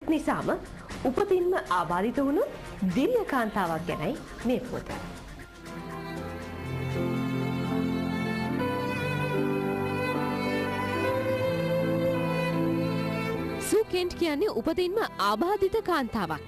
නිසාම උපතින්ම ආබාධිත වුණු දිව්‍ය කාන්තාවක් ගැනයි මේ පොත. සූ කෙන්ට් කියන්නේ උපතින්ම ආබාධිත කාන්තාවක්.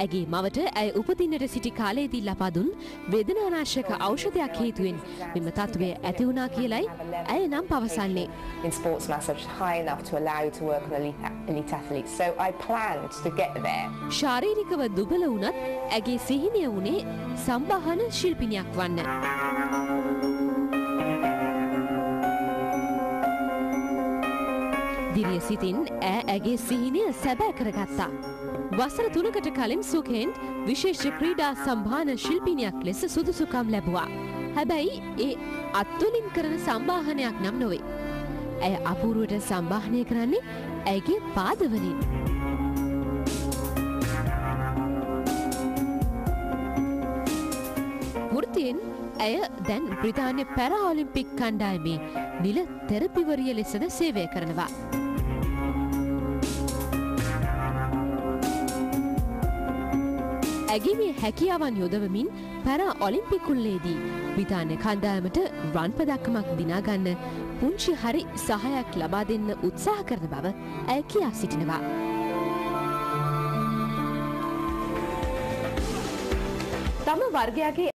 ඇගේ මවට ඇය උපදින්නට සිටි කාලයේදී ලබා දුන් වේදනානාශක ඖෂධයක් හේතුවෙන් මෙම තත්ත්වය ඇති වුණා කියලයි ඇය නම් පවසන්නේ. In sports massage high enough to allow you to work on elite athletes. So I planned to get there. ශාරීරිකව දුබල වුණත් ඇගේ සිහිනය වුණේ සම්බාහන ශිල්පිනියක් වන්න. දිරිය සිතින් ඇගේ සිහිනය සැබෑ කරගත්තා. වසර 3කට කලින් සූ කෙන්ට් විශේෂ ක්‍රීඩා සම්භාන ශිල්පිනියක් ලෙස සුදුසුකම් ලැබුවා. හැබැයි ඒ අත්වලින් කරන සම්භාහනයක් නම් නොවේ. ඇය අපූර්වට සම්භාහනය කරන්නේ ඇයගේ පාදවලින්. වෘත්තියෙන් ඇය දැන් බ්‍රිතාන්‍ය පැරා ඔලිම්පික් කණ්ඩායමේ නිල තෙරපිවරිය ලෙසද සේවය කරනවා. ඇගේ මේ හැකියාවන් යොදවමින් පැරා ඔලිම්පිකුල්ලේදී බ්‍රිතාන්‍ය කණ්ඩායමට රන් පදක්කමක් දිනාගන්න පුංචි හරි සහයක් ලබා දෙන්න උත්සාහ කරන බව ඇය කියා සිටිනවා. තම වර්ගයාගේ